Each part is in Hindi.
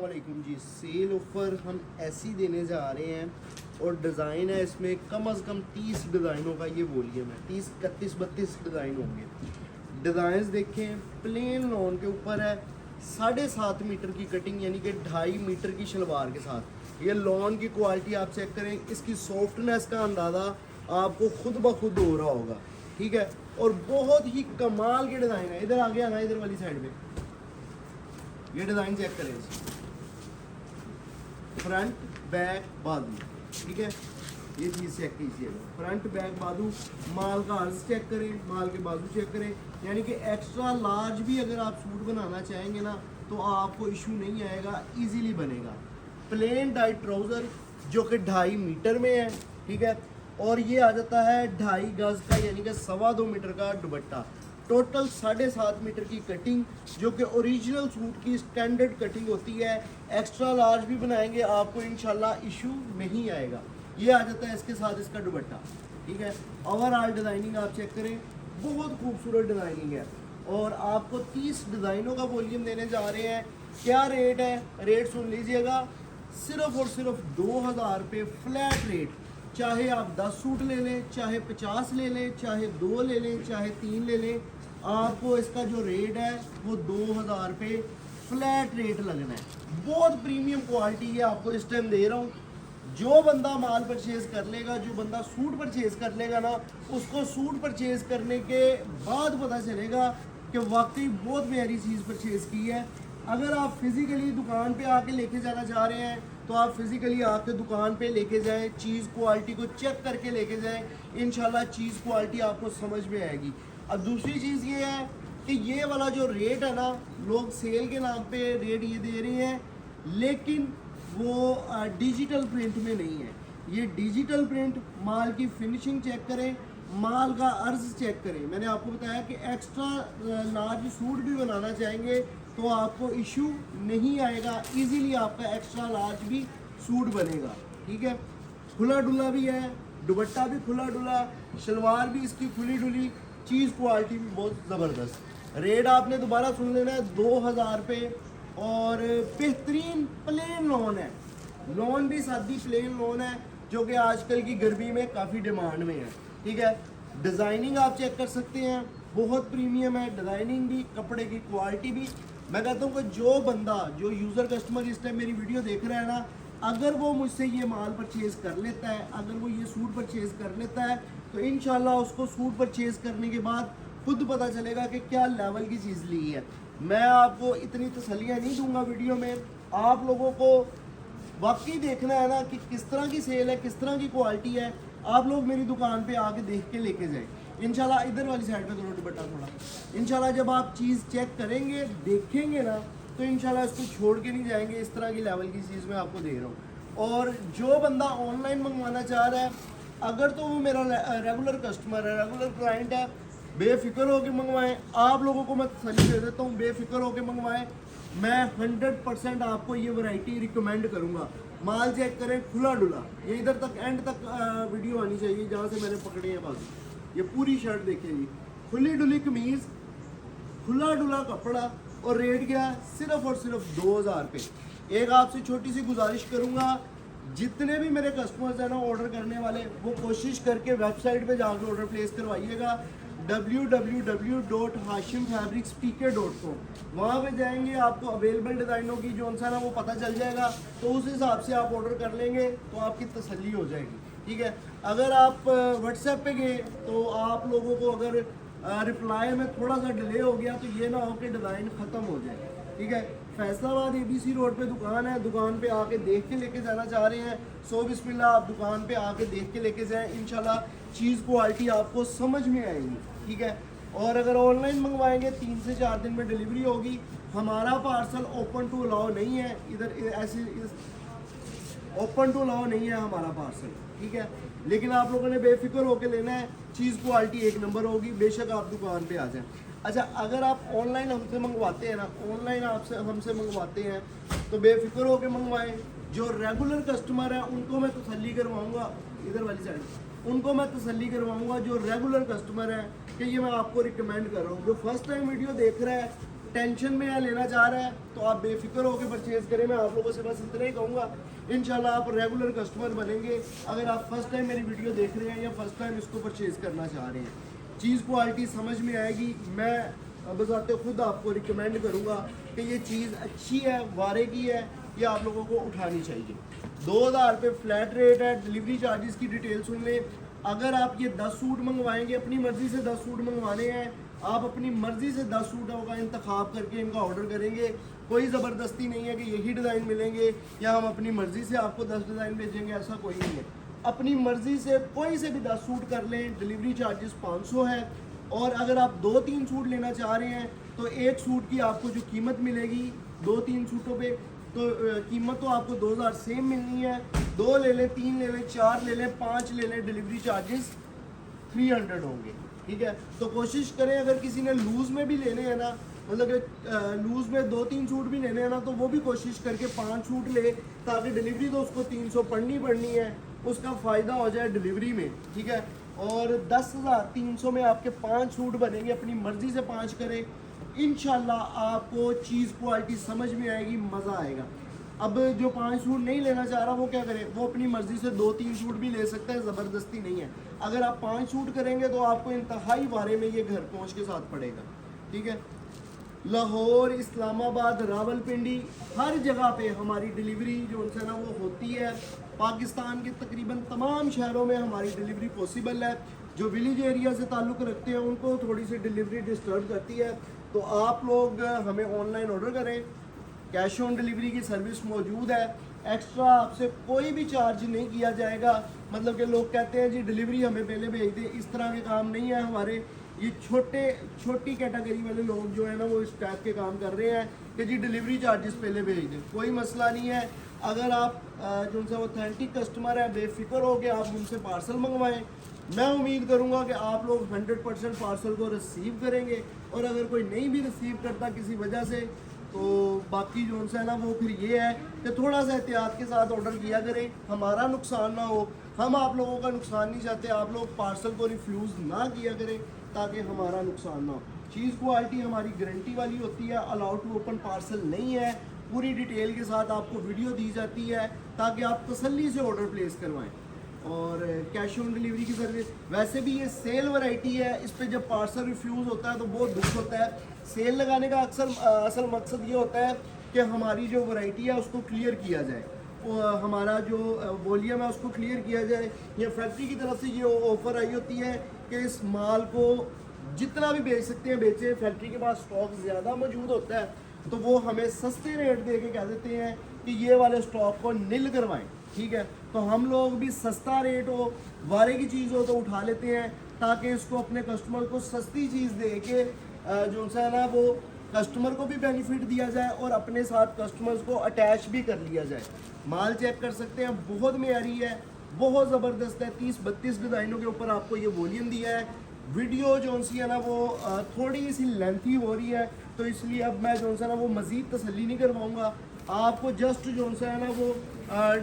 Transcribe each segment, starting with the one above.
वालेकुम जी। सेल ऑफर हम ऐसी देने जा रहे हैं और डिज़ाइन है इसमें कम से कम 30 डिज़ाइनों का ये वॉल्यूम है। 30 31 32 डिज़ाइन होंगे। डिज़ाइंस देखें, प्लेन लॉन के ऊपर है 7.5 मीटर की कटिंग यानी कि 2.5 मीटर की शलवार के साथ। ये लॉन की क्वालिटी आप चेक करें, इसकी सॉफ्टनेस का अंदाज़ा आपको खुद ब खुद हो रहा होगा, ठीक है। और बहुत ही कमाल के डिज़ाइन है। इधर आगे आना, इधर वाली साइड में ये डिज़ाइन चेक करें, फ्रंट बैक बाजू, ठीक है। ये चीज़ चेक कीजिएगा, फ्रंट बैक बाजू। माल का अर्ज चेक करें, माल के बाजू चेक करें, यानी कि एक्स्ट्रा लार्ज भी अगर आप सूट बनाना चाहेंगे ना तो आपको इशू नहीं आएगा, इजीली बनेगा। प्लेन टाइट ट्राउज़र जो कि 2.5 मीटर में है, ठीक है। और ये आ जाता है 2.5 गज का यानी कि 2.25 मीटर का दुपट्टा। टोटल 7.5 मीटर की कटिंग जो कि ओरिजिनल सूट की स्टैंडर्ड कटिंग होती है। एक्स्ट्रा लार्ज भी बनाएंगे आपको इंशाल्लाह इशू नहीं आएगा। ये आ जाता है इसके साथ इसका दुपट्टा, ठीक है। ओवरऑल डिज़ाइनिंग आप चेक करें, बहुत खूबसूरत डिज़ाइनिंग है। और आपको 30 डिज़ाइनों का वॉल्यूम देने जा रहे हैं। क्या रेट है, रेट सुन लीजिएगा, सिर्फ और सिर्फ 2000 रुपये फ्लैट रेट। चाहे आप 10 सूट ले लें, चाहे 50 ले लें, चाहे 2 ले लें, चाहे 3 ले लें, आपको इसका जो रेट है वो 2000 रुपये फ्लैट रेट लगना है। बहुत प्रीमियम क्वालिटी है, आपको इस टाइम दे रहा हूँ। जो बंदा माल परचेज़ कर लेगा, जो बंदा सूट परचेज़ कर लेगा ना, उसको सूट परचेज़ करने के बाद पता चलेगा कि वाकई बहुत प्यारी चीज़ परचेज़ की है। अगर आप फिज़िकली दुकान पे आके लेके जाना चाह रहे हैं तो आप फिज़िकली आके दुकान पे लेके जाएं, चीज़ क्वालिटी को चेक करके लेके जाएं, इंशाल्लाह चीज़ क्वालिटी आपको समझ में आएगी। अब दूसरी चीज़ ये है कि ये वाला जो रेट है ना, लोग सेल के नाम पे रेट ये दे रहे हैं, लेकिन वो डिजिटल प्रिंट में नहीं है। ये डिजिटल प्रिंट, माल की फिनिशिंग चेक करें, माल का अर्ज चेक करें। मैंने आपको बताया कि एक्स्ट्रा लार्ज सूट भी बनाना चाहेंगे तो आपको इशू नहीं आएगा, इजीली आपका एक्स्ट्रा लार्ज भी सूट बनेगा, ठीक है। खुला डुला भी है, दुपट्टा भी खुला डुला, शलवार भी इसकी खुली डुली, चीज़ क्वालिटी भी बहुत ज़बरदस्त। रेट आपने दोबारा सुन लेना है, 2000 रुपये। और बेहतरीन प्लेन लॉन है, लॉन भी सादी प्लेन लॉन है जो कि आजकल की गर्मी में काफ़ी डिमांड में है, ठीक है। डिज़ाइनिंग आप चेक कर सकते हैं, बहुत प्रीमियम है डिज़ाइनिंग भी, कपड़े की क्वालिटी भी। मैं कहता हूँ कि जो बंदा, जो यूज़र कस्टमर इस टाइम मेरी वीडियो देख रहा है ना, अगर वो मुझसे ये माल परचेज़ कर लेता है, अगर वो ये सूट परचेज़ कर लेता है तो इंशाल्लाह उसको सूट परचेज़ करने के बाद खुद पता चलेगा कि क्या लेवल की चीज़ ली है। मैं आपको इतनी तसल्लियाँ नहीं दूंगा वीडियो में, आप लोगों को वाकई देखना है ना कि किस तरह की सेल है, किस तरह की क्वालिटी है। आप लोग मेरी दुकान पे आके देख के लेके जाएं इंशाल्लाह। इधर वाली साइड पे करो दुपट्टा थोड़ा। इंशाल्लाह जब आप चीज़ चेक करेंगे, देखेंगे ना, तो इंशाल्लाह इसको छोड़ के नहीं जाएंगे। इस तरह की लेवल की चीज़ मैं आपको दे रहा हूँ। और जो बंदा ऑनलाइन मंगवाना चाह रहा है, अगर तो वो मेरा रेगुलर कस्टमर है, रेगुलर क्लाइंट है, बेफिक्र होकर मंगवाएं। आप लोगों को मैं तसल्ली दे देता हूँ, बेफिक्र होकर मंगवाएं। मैं 100% आपको ये वैरायटी रिकमेंड करूँगा। माल चेक करें, खुला डुला, ये इधर तक एंड तक वीडियो आनी चाहिए जहाँ से मैंने पकड़े हैं बाजू। ये पूरी शर्ट देखिए जी, खुली डुली कमीज़, खुला डुला कपड़ा। और रेट क्या है, सिर्फ और सिर्फ 2000 रुपये। एक आपसे छोटी सी गुजारिश करूँगा, जितने भी मेरे कस्टमर्स हैं ना ऑर्डर करने वाले, वो कोशिश करके वेबसाइट पे जाकर ऑर्डर प्लेस करवाइएगा, www.hashimfabricspk.com। वहाँ पे जाएंगे, आपको अवेलेबल डिज़ाइनों की जो सा ना वो पता चल जाएगा, तो उस हिसाब से आप ऑर्डर कर लेंगे तो आपकी तसल्ली हो जाएगी, ठीक है। अगर आप व्हाट्सएप पे गए तो आप लोगों को अगर रिप्लाई में थोड़ा सा डिले हो गया तो ये ना हो कि डिज़ाइन ख़त्म हो जाए, ठीक है। फैसलाबाद ABC रोड पे दुकान है, दुकान पे आके देख के लेके जाना चाह रहे हैं, सो बिस्मिल्लाह आप दुकान पे आके देख के लेके जाएं, इंशाल्लाह चीज़ क्वालिटी आपको समझ में आएगी, ठीक है। और अगर ऑनलाइन मंगवाएंगे 3 से 4 दिन में डिलीवरी होगी। हमारा पार्सल ओपन टू अलाउ नहीं है, इधर ऐसे ओपन टू अलाउ नहीं है हमारा पार्सल, ठीक है। लेकिन आप लोगों ने बेफिक्र होकर लेना है, चीज़ क्वालिटी एक नंबर होगी, बेशक आप दुकान पे आ जाएं। अच्छा, अगर आप ऑनलाइन हमसे मंगवाते हैं ना, ऑनलाइन आपसे हमसे मंगवाते हैं तो बेफिक्र होकर मंगवाएं। जो रेगुलर कस्टमर है उनको मैं तसल्ली करवाऊँगा, इधर वाली साइड उनको मैं तसल्ली करवाऊँगा जो रेगुलर कस्टमर है, कि ये मैं आपको रिकमेंड कर रहा हूँ। जो फर्स्ट टाइम वीडियो देख रहा है टेंशन में है, लेना चाह रहा है तो आप बेफिक्र होकर परचेज करें। मैं आप लोगों से बस इतना ही कहूँगा, इंशाल्लाह आप रेगुलर कस्टमर बनेंगे। अगर आप फर्स्ट टाइम मेरी वीडियो देख रहे हैं या फर्स्ट टाइम इसको परचेज करना चाह रहे हैं, चीज़ क्वालिटी समझ में आएगी। मैं बजाते खुद आपको रिकमेंड करूँगा कि ये चीज़ अच्छी है, वारे की है, ये आप लोगों को उठानी चाहिए। 2000 रुपये फ्लैट रेट है। डिलीवरी चार्जेस की डिटेल सुन लें। अगर आप ये 10 सूट मंगवाएंगे, अपनी मर्ज़ी से 10 सूट मंगवाने हैं, आप अपनी मर्ज़ी से 10 सूटों का इंतखाब करके इनका ऑर्डर करेंगे। कोई ज़बरदस्ती नहीं है कि यही डिज़ाइन मिलेंगे या हम अपनी मर्ज़ी से आपको 10 डिज़ाइन भेजेंगे, ऐसा कोई नहीं है। अपनी मर्ज़ी से कोई से भी 10 सूट कर लें, डिलीवरी चार्जेस 500 है। और अगर आप 2-3 सूट लेना चाह रहे हैं तो एक सूट की आपको जो कीमत मिलेगी 2-3 सूटों पे, तो कीमत तो आपको 2000 सेम मिलनी है। 2 ले लें, 3 ले लें, 4 ले लें, 5 ले लें, डिलीवरी चार्जेस 300 होंगे। ठीक है, तो कोशिश करें अगर किसी ने लूज़ में भी लेने हैं ना, मतलब कि लूज़ में 2-3 सूट भी लेने हैं ना, तो वो भी कोशिश करके 5 सूट ले, ताकि डिलीवरी तो उसको 300 पड़नी है, उसका फ़ायदा हो जाए डिलीवरी में। ठीक है, और 10,300 में आपके 5 सूट बनेंगे। अपनी मर्ज़ी से 5 करें, इंशाल्लाह आपको चीज़ क्वालिटी समझ में आएगी, मज़ा आएगा। अब जो 5 सूट नहीं लेना चाह रहा वो क्या करे, वो अपनी मर्ज़ी से 2-3 सूट भी ले सकता है, ज़बरदस्ती नहीं है। अगर आप 5 सूट करेंगे तो आपको इंतहाई बारे में ये घर पहुँच के साथ पड़ेगा। ठीक है, लाहौर, इस्लामाबाद, रावलपिंडी, हर जगह पे हमारी डिलीवरी जो उनसे ना वो होती है। पाकिस्तान के तकरीबन तमाम शहरों में हमारी डिलीवरी पॉसिबल है। जो विलेज एरिया से ताल्लुक़ रखते हैं उनको थोड़ी सी डिलीवरी डिस्टर्ब करती है, तो आप लोग हमें ऑनलाइन ऑर्डर करें। कैश ऑन डिलीवरी की सर्विस मौजूद है। एक्स्ट्रा आपसे कोई भी चार्ज नहीं किया जाएगा। मतलब कि लोग कहते हैं जी डिलीवरी हमें पहले भेज दें, इस तरह के काम नहीं है हमारे। ये छोटी कैटेगरी वाले लोग जो है ना वो इस टाइप के काम कर रहे हैं कि जी डिलीवरी चार्जेस पहले भेज दें। कोई मसला नहीं है। अगर आप जो उनसे ऑथेंटिक कस्टमर है, बेफिक्र हो के आप उनसे पार्सल मंगवाएं। मैं उम्मीद करूंगा कि आप लोग 100% पार्सल को रिसीव करेंगे। और अगर कोई नहीं भी रिसीव करता किसी वजह से, तो बाकी जो उनसे है ना वो फिर ये है कि थोड़ा सा एहतियात के साथ ऑर्डर किया करें, हमारा नुकसान ना हो। हम आप लोगों का नुकसान नहीं चाहते, आप लोग पार्सल को रिफ्यूज़ ना किया करें ताकि हमारा नुकसान ना हो। चीज़ क्वालिटी हमारी गारंटी वाली होती है। अलाउड टू ओपन पार्सल नहीं है। पूरी डिटेल के साथ आपको वीडियो दी जाती है ताकि आप तसल्ली से ऑर्डर प्लेस करवाएं। और कैश ऑन डिलीवरी की सर्विस, वैसे भी ये सेल वैरायटी है, इस पे जब पार्सल रिफ्यूज़ होता है तो बहुत दुख होता है। सेल लगाने का असल मकसद ये होता है कि हमारी जो वैरायटी है उसको क्लियर किया जाए, हमारा जो वॉल्यूम है उसको क्लियर किया जाए। या फैक्ट्री की तरफ से ये ऑफ़र आई होती है कि इस माल को जितना भी बेच सकते हैं बेचें। फैक्ट्री के पास स्टॉक ज़्यादा मौजूद होता है तो वो हमें सस्ते रेट दे के कह देते हैं कि ये वाले स्टॉक को निल करवाएं। ठीक है, तो हम लोग भी सस्ता रेट हो, वारे की चीज़ हो तो उठा लेते हैं ताकि इसको अपने कस्टमर को सस्ती चीज़ दे के जो सा है ना वो कस्टमर को भी बेनिफिट दिया जाए और अपने साथ कस्टमर्स को अटैच भी कर लिया जाए। माल चेक कर सकते हैं, बहुत मेयारी है, बहुत ज़बरदस्त है। 30-32 डिज़ाइनों के ऊपर आपको ये वॉल्यूम दिया है। वीडियो जो सी है ना वो थोड़ी सी लेंथी हो रही है, तो इसलिए अब मैं जो सा ना वो मज़ीद तसल्ली नहीं करवाऊँगा। आपको जस्ट जो सा है ना वो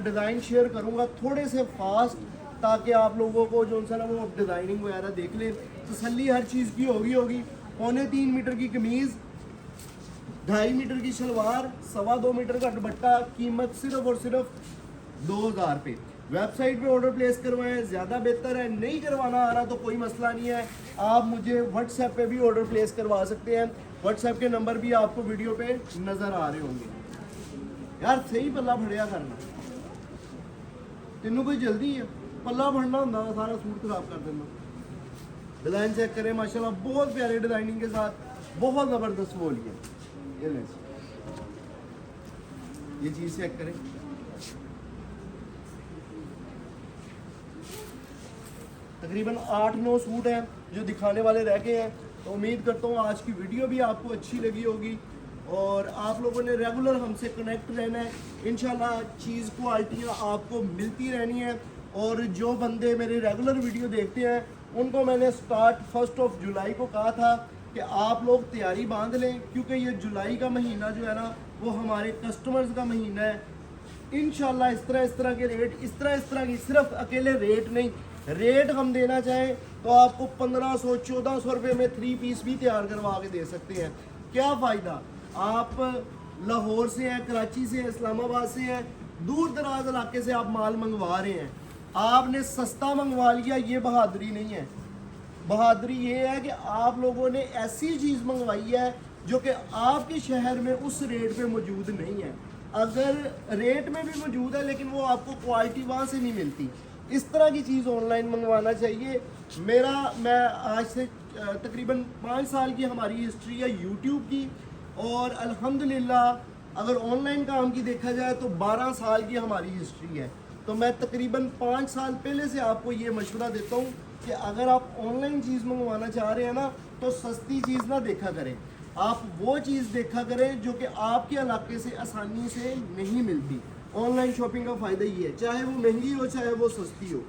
डिज़ाइन शेयर करूँगा थोड़े से फास्ट, ताकि आप लोगों को जो सा ना वो डिज़ाइनिंग वगैरह देख लें। तसल्ली हर चीज़ की होगी। 3.25 मीटर की कमीज़, 2.5 मीटर की शलवार, 2.25 मीटर का दुपट्टा, कीमत सिर्फ और सिर्फ 2000 रुपये। वेबसाइट पे ऑर्डर प्लेस करवाएं, ज़्यादा बेहतर है। नहीं करवाना आ रहा तो कोई मसला नहीं है, आप मुझे व्हाट्सएप पे भी ऑर्डर प्लेस करवा सकते हैं। व्हाट्सएप के नंबर भी आपको वीडियो पे नज़र आ रहे होंगे। यार सही पल्ला फड़िया करना, तेनों कोई जल्दी है? पल्ला फड़ना होंदा सारा सूट खराब कर देना। डिज़ाइन चेक करें, माशाल्लाह बहुत प्यारे डिज़ाइनिंग के साथ, बहुत ज़बरदस्त वॉल्यूम। ये लें, ये चीज़ चेक करें, तकरीबन 8-9 सूट हैं जो दिखाने वाले रह गए हैं। तो उम्मीद करता हूँ आज की वीडियो भी आपको अच्छी लगी होगी और आप लोगों ने रेगुलर हमसे कनेक्ट रहना है। इंशाल्लाह चीज़ क्वालिटियाँ आपको मिलती रहनी है। और जो बंदे मेरे रेगुलर वीडियो देखते हैं उनको मैंने स्टार्ट 1 जुलाई को कहा था कि आप लोग तैयारी बांध लें, क्योंकि ये जुलाई का महीना जो है ना वो हमारे कस्टमर्स का महीना है। इंशाल्लाह इस तरह के रेट, इस तरह की सिर्फ अकेले रेट नहीं, रेट हम देना चाहें तो आपको 1500-1400 रुपये में 3 पीस भी तैयार करवा के दे सकते हैं। क्या फ़ायदा? आप लाहौर से हैं, कराची से हैं, इस्लामाबाद से हैं, दूर दराज इलाके से आप माल मंगवा रहे हैं, आपने सस्ता मंगवा लिया, ये बहादुरी नहीं है। बहादुरी ये है कि आप लोगों ने ऐसी चीज़ मंगवाई है जो कि आपके शहर में उस रेट पे मौजूद नहीं है। अगर रेट में भी मौजूद है लेकिन वो आपको क्वालिटी वहाँ से नहीं मिलती। इस तरह की चीज़ ऑनलाइन मंगवाना चाहिए। मैं आज से तकरीबन 5 साल की हमारी हिस्ट्री है यूट्यूब की, और अल्हम्दुलिल्लाह अगर ऑनलाइन काम की देखा जाए तो 12 साल की हमारी हिस्ट्री है। तो मैं तकरीबन 5 साल पहले से आपको ये मशवरा देता हूँ कि अगर आप ऑनलाइन चीज़ मंगवाना चाह रहे हैं ना, तो सस्ती चीज़ ना देखा करें, आप वो चीज़ देखा करें जो कि आपके इलाके से आसानी से नहीं मिलती। ऑनलाइन शॉपिंग का फ़ायदा ये है, चाहे वो महंगी हो चाहे वो सस्ती हो,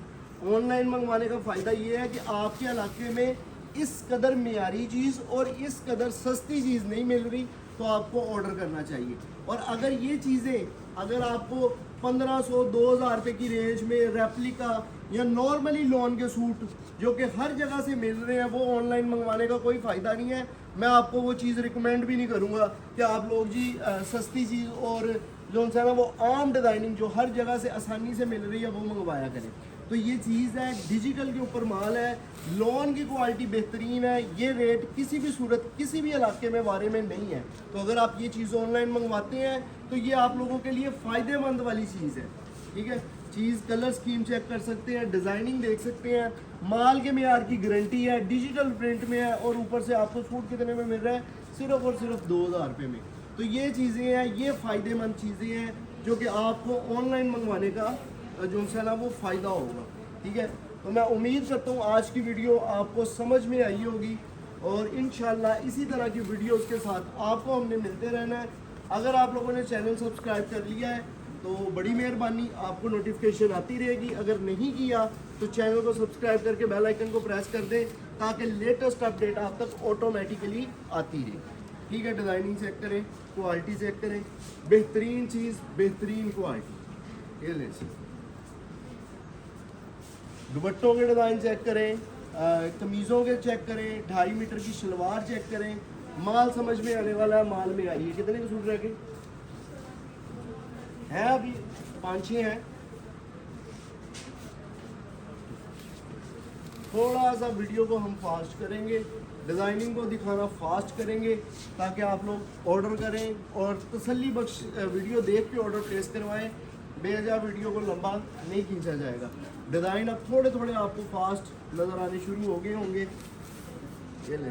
ऑनलाइन मंगवाने का फ़ायदा ये है कि आपके इलाके में इस कदर मेयारी चीज़ और इस कदर सस्ती चीज़ नहीं मिल रही, तो आपको ऑर्डर करना चाहिए। और अगर ये चीज़ें अगर आपको 1500-2000 रुपये की रेंज में रेप्लिका या नॉर्मली लॉन के सूट जो कि हर जगह से मिल रहे हैं, वो ऑनलाइन मंगवाने का कोई फ़ायदा नहीं है। मैं आपको वो चीज़ रिकमेंड भी नहीं करूँगा कि आप लोग जी सस्ती चीज़ और जो है ना वो आम डिज़ाइनिंग जो हर जगह से आसानी से मिल रही है वो मंगवाया करें। तो ये चीज़ है, डिजिटल के ऊपर माल है, लॉन की क्वालिटी बेहतरीन है, ये रेट किसी भी सूरत किसी भी इलाके में बारे में नहीं है। तो अगर आप ये चीज़ ऑनलाइन मंगवाते हैं तो ये आप लोगों के लिए फ़ायदेमंद वाली चीज़ है। ठीक है, चीज़ कलर स्कीम चेक कर सकते हैं, डिज़ाइनिंग देख सकते हैं, माल के मेयार की गारंटी है, डिजिटल प्रिंट में है, और ऊपर से आपको सूट कितने में मिल रहा है? सिर्फ और सिर्फ 2000 रुपये में। तो ये चीज़ें हैं, ये फ़ायदेमंद चीज़ें हैं जो कि आपको ऑनलाइन मंगवाने का जो है ना वो फ़ायदा होगा। ठीक है, तो मैं उम्मीद करता हूँ आज की वीडियो आपको समझ में आई होगी, और इंशाल्लाह इसी तरह की वीडियोस के साथ आपको हमने मिलते रहना है। अगर आप लोगों ने चैनल सब्सक्राइब कर लिया है तो बड़ी मेहरबानी, आपको नोटिफिकेशन आती रहेगी। अगर नहीं किया तो चैनल को सब्सक्राइब करके बेल आइकन को प्रेस कर दें ताकि लेटेस्ट अपडेट आप तक ऑटोमेटिकली आती रहे। ठीक है, डिज़ाइनिंग चेक करें, क्वालिटी चेक करें, बेहतरीन चीज़, बेहतरीन क्वालिटी। ये ले दुपट्टों के डिज़ाइन चेक करें, कमीज़ों के चेक करें, 2.5 मीटर की शलवार चेक करें, माल समझ में आने वाला है, माल में आइए। कितने के सूट रह गए हैं? अभी 5-6 हैं। थोड़ा सा वीडियो को हम फास्ट करेंगे, डिज़ाइनिंग को दिखाना फास्ट करेंगे ताकि आप लोग ऑर्डर करें और तसल्ली बख्श वीडियो देख के ऑर्डर प्लेस करवाएं। बेवजह वीडियो को लंबा नहीं खींचा जाएगा। डिज़ाइन अब थोड़े थोड़े आपको फास्ट नज़र आने शुरू हो गए होंगे। ये ले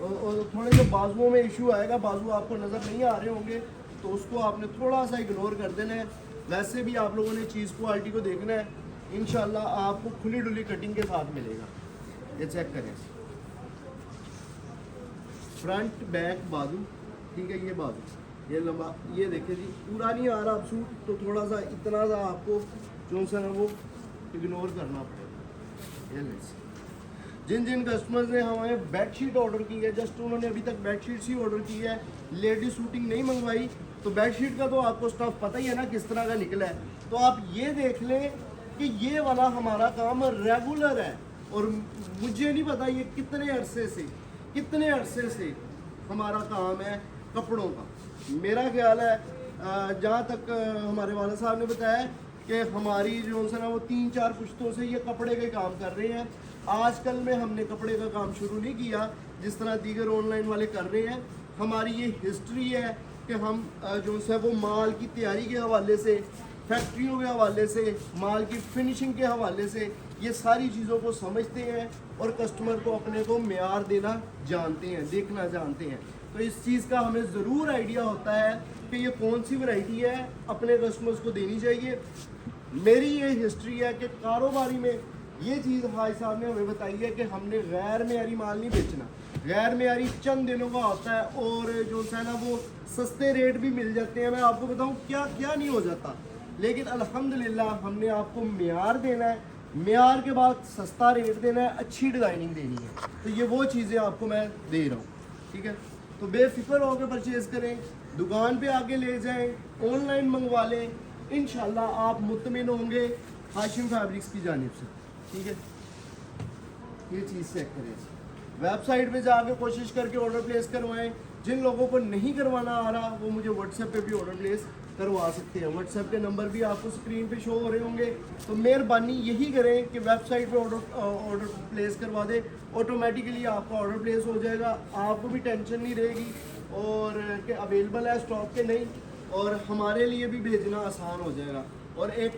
और थोड़े जो बाजुओं में इशू आएगा, बाजू आपको नज़र नहीं आ रहे होंगे तो उसको आपने थोड़ा सा इग्नोर कर देना है। वैसे भी आप लोगों ने चीज़ क्वालिटी को देखना है, इंशाल्लाह आपको खुली डुली कटिंग के साथ मिलेगा। ये चेक करें, फ्रंट बैक बाजू। ठीक है, ये बाजू, ये लंबा, ये देखें जी, पूरा नहीं आ रहा आप सूट तो थोड़ा सा इतना सा आपको जो सा ना वो इग्नोर करना पड़ेगा। ये ले जिन जिन कस्टमर्स ने हमें बेडशीट ऑर्डर की है, जस्ट उन्होंने अभी तक बेडशीट्स ही ऑर्डर की है, लेडी सूटिंग नहीं मंगवाई, तो बेडशीट का तो आपको स्टफ पता ही है ना किस तरह का निकला है। तो आप ये देख लें कि ये वाला हमारा काम रेगुलर है, और मुझे नहीं पता ये कितने अरसे से हमारा काम है कपड़ों का। मेरा ख्याल है जहाँ तक हमारे वाला साहब ने बताया कि हमारी जो है ना वो 3-4 पुश्तों से ये कपड़े के काम कर रहे हैं। आजकल में हमने कपड़े का काम शुरू नहीं किया जिस तरह दीगर ऑनलाइन वाले कर रहे हैं। हमारी ये हिस्ट्री है कि हम जो है वो माल की तैयारी के हवाले से, फैक्ट्रियों के हवाले से, माल की फिनिशिंग के हवाले से ये सारी चीज़ों को समझते हैं और कस्टमर को अपने को मेयार देना जानते हैं, देखना जानते हैं। तो इस चीज़ का हमें ज़रूर आइडिया होता है कि ये कौन सी वैरायटी है अपने कस्टमर्स को देनी चाहिए। मेरी ये हिस्ट्री है कि कारोबारी में ये चीज़ हाई साहब ने हमें बताई है कि हमने गैर मेयारी माल नहीं बेचना। गैर मेयारी चंद दिनों का होता है और जो है ना वो सस्ते रेट भी मिल जाते हैं। मैं आपको बताऊँ क्या क्या नहीं हो जाता, लेकिन अल्हम्दुलिल्लाह हमने आपको मेयार देना है, मेयार के बाद सस्ता रेट देना है, अच्छी डिज़ाइनिंग देनी है। तो ये वो चीज़ें आपको मैं दे रहा हूँ। ठीक है, तो बेफिक्र होकर परचेज़ करें, दुकान पे आके ले जाएं, ऑनलाइन मंगवा लें, इंशाल्लाह आप मुतमिन होंगे हाशिम फैब्रिक्स की जानिब से। ठीक है, ये चीज़ चेक करें, वेबसाइट पे जाके कोशिश करके ऑर्डर प्लेस करवाएं, जिन लोगों को नहीं करवाना आ रहा वो मुझे व्हाट्सएप पे भी ऑर्डर प्लेस करवा सकते हैं। व्हाट्सएप के नंबर भी आपको स्क्रीन पे शो हो रहे होंगे। तो मेहरबानी यही करें कि वेबसाइट पे ऑर्डर प्लेस करवा दें, ऑटोमेटिकली आपका ऑर्डर प्लेस हो जाएगा, आपको भी टेंशन नहीं रहेगी और कि अवेलेबल है स्टॉक के नहीं, और हमारे लिए भी भेजना आसान हो जाएगा। और एक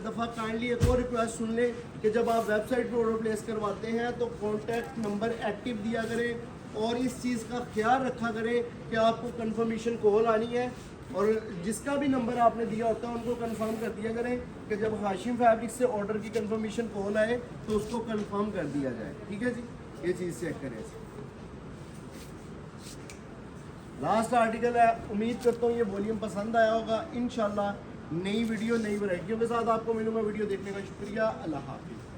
दफ़ा काइंडली एक और रिक्वेस्ट सुन लें कि जब आप वेबसाइट पे ऑर्डर प्लेस करवाते हैं तो कॉन्टैक्ट नंबर एक्टिव दिया करें और इस चीज़ का ख्याल रखा करें कि आपको कंफर्मेशन कॉल आनी है, और जिसका भी नंबर आपने दिया होता है उनको कंफर्म कर दिया करें कि जब हाशिम फैब्रिक से ऑर्डर की कंफर्मेशन कॉल आए तो उसको कंफर्म कर दिया जाए। ठीक है जी, ये चीज़ चेक करें। लास्ट आर्टिकल है, उम्मीद करता हूँ ये वॉल्यूम पसंद आया होगा। इंशाल्लाह नई वीडियो नई वैरायटियों के साथ आपको मिलूंगा। वीडियो देखने का शुक्रिया। अल्लाह हाफिज़।